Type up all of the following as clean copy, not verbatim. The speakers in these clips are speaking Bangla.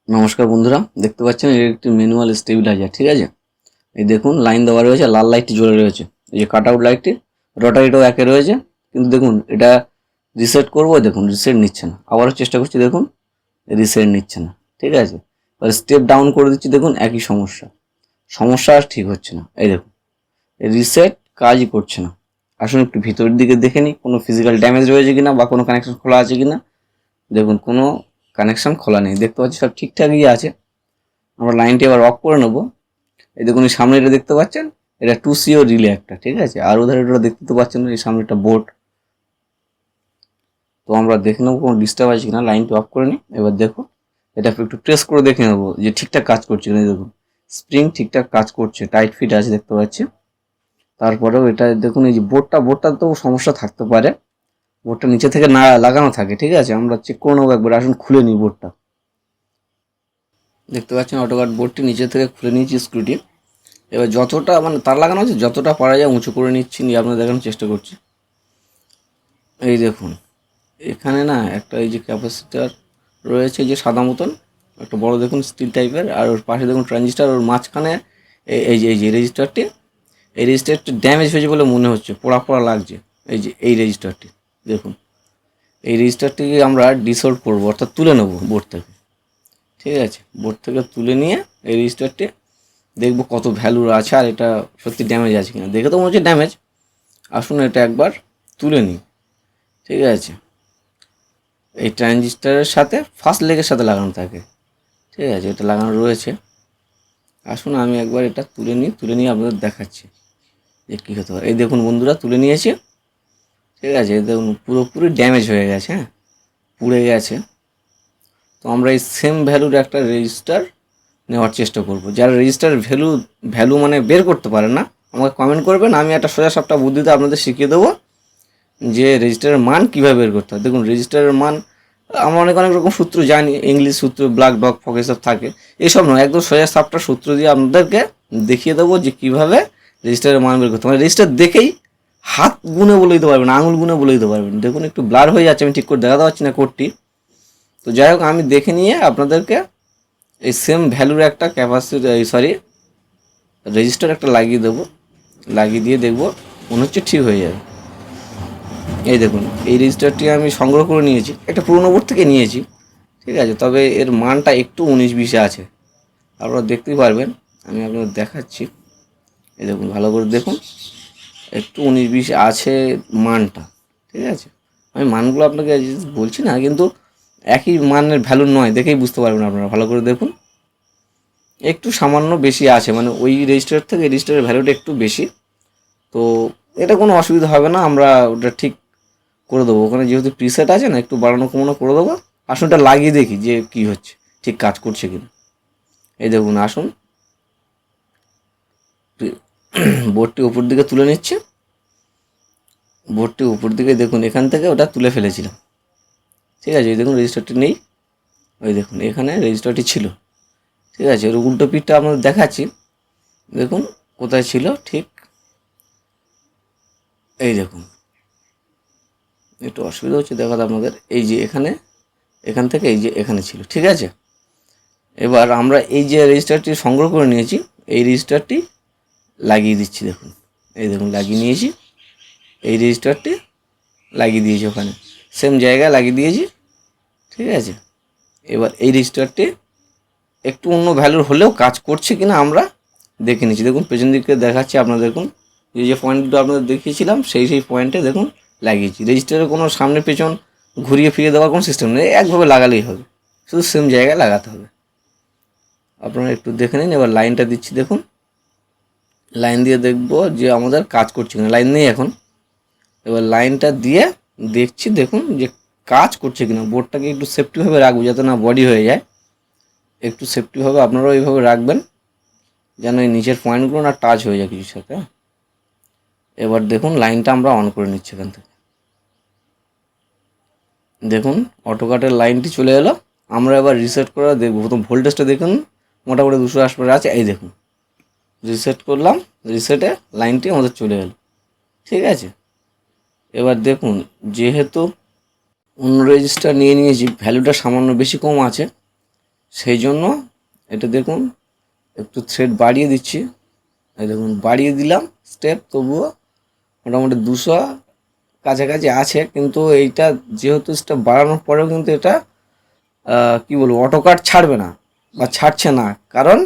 নমস্কার বন্ধুরা, দেখতে পাচ্ছেন এর একটি ম্যানুয়াল স্টেবিলাইজার। ঠিক আছে, এই দেখুন লাইন দেওয়া রয়েছে, লাল লাইটটি জ্বলে রয়েছে, এই যে কাট আউট লাইটটি, রোটারিটাও একে রয়েছে। কিন্তু দেখুন এটা রিসেট করবো, দেখুন রিসেট নিচ্ছে না। আবারও চেষ্টা করছি, দেখুন রিসেট নিচ্ছে না। ঠিক আছে, এবার স্টেপ ডাউন করে দিচ্ছি, দেখুন একই সমস্যা, সমস্যা আর ঠিক হচ্ছে না। এই দেখুন রিসেট কাজই করছে না। আসুন একটু ভিতরের দিকে দেখে নিই, কোনো ফিজিক্যাল ড্যামেজ রয়েছে কিনা বা কোনো কানেকশন খোলা আছে কিনা। দেখুন কোনো কানেকশন খোলা নেই, দেখতে পাচ্ছি সব ঠিকঠাকই আছে। আমরা লাইনটি এবার অফ করে নেবো। এই দেখুন এই সামনে এটা দেখতে পাচ্ছেন, এটা 2CO রিলে একটা। ঠিক আছে, আর ওধারে এটা দেখতে তো পাচ্ছেন এই সামনে একটা বোর্ড। তো আমরা দেখে নেবো কোনো ডিস্টার্ব আছে কিনা। লাইনটি অফ করে নিই। এবার দেখো এটা একটু প্রেস করে দেখে নেবো যে ঠিকঠাক কাজ করছে কিনা। দেখুন স্প্রিং ঠিকঠাক কাজ করছে, টাইট ফিট আছে দেখতে পাচ্ছি। তারপরেও এটা দেখুন এই যে বোর্ডটা তো সমস্যা থাকতে পারে, বোর্ডটা নিচে থেকে না লাগানো থাকে। ঠিক আছে, আমরা চেক করে নেবো একবার। আসুন খুলে নিই বোর্ডটা। দেখতে পাচ্ছেন অটোকাট বোর্ডটি নিচে থেকে খুলে নিয়েছি স্ক্রুটি। এবার যতটা মানে তার লাগানো আছে যতটা পারা যায় উঁচু করে নিচ্ছি, নিয়ে আপনাদের দেখানোর চেষ্টা করছি। এই দেখুন এখানে না একটা এই যে ক্যাপাসিটার রয়েছে, যে সাদা মতন একটা বড় দেখুন স্টিল টাইপের, আর ওর পাশে দেখুন ট্রানজিস্টার, ওর মাঝখানে এই যে রেজিস্টারটি, এই রেজিস্টারটি ড্যামেজ হয়েছে বলে মনে হচ্ছে, পোড়া পোড়া লাগছে। এই যে এই রেজিস্টারটি দেখুন, এই রেজিস্টারটিকে আমরা ডিসঅল্ট করবো, অর্থাৎ তুলে নেবো বোর্ড থেকে। ঠিক আছে, বোর্ড থেকে তুলে নিয়ে এই রেজিস্টারটি দেখবো কত ভ্যালুর আছে, আর এটা সত্যি ড্যামেজ আছে কিনা। দেখে তো মনে হচ্ছে ড্যামেজ। আসুন এটা একবার তুলে নিই। ঠিক আছে, এই ট্রানজিস্টারের সাথে ফার্স্ট লেগের সাথে লাগানো থাকে। ঠিক আছে, এটা লাগানো রয়েছে। আসুন আমি একবার এটা তুলে নিই, তুলে নিয়ে আপনাদের দেখাচ্ছি যে কী হতে পারে। এই দেখুন বন্ধুরা তুলে নিয়েছি। ঠিক আছে, এই দেখুন পুরোপুরি ড্যামেজ হয়ে গেছে, হ্যাঁ পুড়ে গেছে। তো আমরা এই সেম ভ্যালুর একটা রেজিস্টার নেওয়ার চেষ্টা করব। যারা রেজিস্টার ভ্যালু মানে বের করতে পারে না, আমাকে কমেন্ট করবেন, আমি একটা সোজা সাপটা বুদ্ধিতে আপনাদের শিখিয়ে দেবো যে রেজিস্টারের মান কীভাবে বের করতে হয়। দেখুন রেজিস্টারের মান আমরা অনেক অনেক রকম সূত্র জানি, ইংলিশ সূত্র, ব্ল্যাক ডগ ফক এসব থাকে। এইসব নয়, একদম সোজা সাপটা সূত্র দিয়ে আপনাদেরকে দেখিয়ে দেবো যে কীভাবে রেজিস্টারের মান বের করতে হয়। রেজিস্টার দেখেই হাত গুনে বলে দিতে পারবেন, আঙুল গুনে বলে দিতে পারবেন। দেখুন একটু ব্লার হয়ে যাচ্ছে, আমি ঠিক করে দেখাতে পারছি না কোডটি। তো যাই হোক, আমি দেখে নিয়ে আপনাদেরকে এই সেম ভ্যালুর একটা রেজিস্টার একটা লাগিয়ে দেবো, লাগিয়ে দিয়ে দেখবো মনে হচ্ছে ঠিক হয়ে যাবে। এই দেখুন এই রেজিস্টারটি আমি সংগ্রহ করে নিয়েছি, একটা পুরোনো বোর্ড থেকে নিয়েছি। ঠিক আছে, তবে এর মানটা একটু 19-20 আছে, আপনারা দেখতেই পারবেন। আমি আপনাদের দেখাচ্ছি, এই দেখুন ভালো করে দেখুন, একটু 19-20 আছে মানটা। ঠিক আছে, আমি মানগুলো আপনাকে বলছি না, কিন্তু একই মানের ভ্যালু নয়, দেখেই বুঝতে পারবেন আপনারা। ভালো করে দেখুন, একটু সামান্য বেশি আছে, মানে ওই রেজিস্টার থেকে এই রেজিস্টারের ভ্যালুটা একটু বেশি। তো এটা কোনো অসুবিধা হবে না, আমরা ওটা ঠিক করে দেবো। ওখানে যেহেতু প্রিসেট আছে না, একটু বাড়ানো কমানো করে দেবো। আসুন এটা লাগিয়ে দেখি যে কী হচ্ছে, ঠিক কাজ করছে কিনা। এই দেখুন আসুন বোর্ডটি উপর দিকে তুলে নিচ্ছে, বোর্ডটি উপর দিকে দেখুন, এখান থেকে ওটা তুলে ফেলেছিলাম। ঠিক আছে, এই দেখুন রেজিস্টারটি নেই, ওই দেখুন এখানে রেজিস্টারটি ছিল। ঠিক আছে, এর উল্টো পিঠটা আপনাদের দেখাচ্ছি, দেখুন কোথায় ছিল ঠিক। এই দেখুন একটু অসুবিধা হচ্ছে দেখাতে আপনাদের, এই যে এখানে, এখান থেকে এই যে এখানে ছিল। ঠিক আছে, এবার আমরা এই যে রেজিস্টারটি সংগ্রহ করে নিয়েছি, এই রেজিস্টারটি লাগিয়ে দিচ্ছি। দেখুন এই দেখুন লাগিয়ে নিয়েছি, এই রেজিস্টারটি লাগিয়ে দিয়েছি, ওখানে সেম জায়গায় লাগিয়ে দিয়েছি। ঠিক আছে, এবার এই রেজিস্টারটি একটু অন্য ভ্যালুর হলেও কাজ করছে কিনা আমরা দেখে নিচ্ছি। দেখুন পেছন দিকে দেখাচ্ছি আপনাদের, দেখুন যে পয়েন্টগুলো আপনাদের দেখিয়েছিলাম সেই পয়েন্টে দেখুন লাগিয়েছি। রেজিস্টারের কোনো সামনে পেছন ঘুরিয়ে ফিরিয়ে দেওয়ার কোনো সিস্টেম নেই, একভাবে লাগালেই হবে, শুধু সেম জায়গায় লাগাতে হবে। আপনারা একটু দেখে নিন। এবার লাইনটা দিচ্ছি, দেখুন লাইন দিয়ে দেখব যে আমাদের কাজ করছে কিনা। লাইন নেই এখন, এবার লাইনটা দিয়ে দেখছি, দেখুন যে কাজ করছে কিনা। বোর্ডটাকে একটু সেফটিভাবে রাখবো যাতে না বডি হয়ে যায়, একটু সেফটিভাবে আপনারাও এইভাবে রাখবেন যেন এই নিচের পয়েন্টগুলো না টাচ হয়ে যায় কিছুর সাথে। এবার দেখুন লাইনটা আমরা অন করে নিচ্ছি এখান থেকে। দেখুন অটোকাটের লাইনটি চলে এলো। আমরা এবার রিসেট করে দেখবো। প্রথম ভোল্টেজটা দেখুন মোটামুটি 200 আশপাশে আছে। এই দেখুন রিসেট করলাম, রিসেটে লাইনটি আমাদের চলে এলো। ঠিক আছে, এবার দেখুন যেহেতু অন্য রেজিস্টার নিয়ে নিয়েছি, ভ্যালুটা সামান্য বেশি কম আছে, সেই জন্য এটা দেখুন একটু থ্রেড বাড়িয়ে দিচ্ছি, এই দেখুন বাড়িয়ে দিলাম স্টেপ, তবুও মোটামুটি 200 কাছাকাছি আছে। কিন্তু এইটা যেহেতু স্টেপ বাড়ানোর পরেও কিন্তু এটা কি বলবো অটো কাট ছাড়বে না বা ছাড়ছে না, কারণ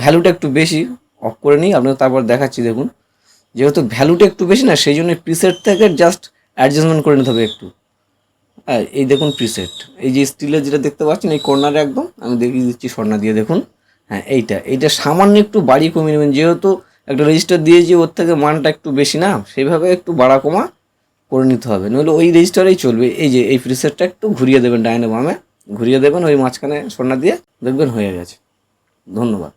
ভ্যালুটা একটু বেশি। অফ করে নিই আপনাকে তারপর দেখাচ্ছি। দেখুন যেহেতু ভ্যালুটা একটু বেশি না, সেই জন্য প্রিসেট থেকে জাস্ট অ্যাডজাস্টমেন্ট করে নিতে হবে একটু। হ্যাঁ এই দেখুন প্রিসেট, এই যে স্টিলের যেটা দেখতে পাচ্ছেন এই কর্নারে একদম আমি দেখিয়ে দিচ্ছি স্বর্ণা দিয়ে। দেখুন হ্যাঁ এইটা সামান্য একটু বাড়িয়ে কমিয়ে নেবেন, যেহেতু একটা রেজিস্টার দিয়েছি ওর থেকে মানটা একটু বেশি না, সেইভাবে একটু বাড়া কমা করে নিতে হবে, নইলে ওই রেজিস্টারেই চলবে। এই যে এই প্রিসেটটা একটু ঘুরিয়ে দেবেন ডাইনে বামে, ঘুরিয়ে দেবেন ওই মাঝখানে স্বর্ণা দিয়ে, দেখবেন হয়ে গেছে। ধন্যবাদ।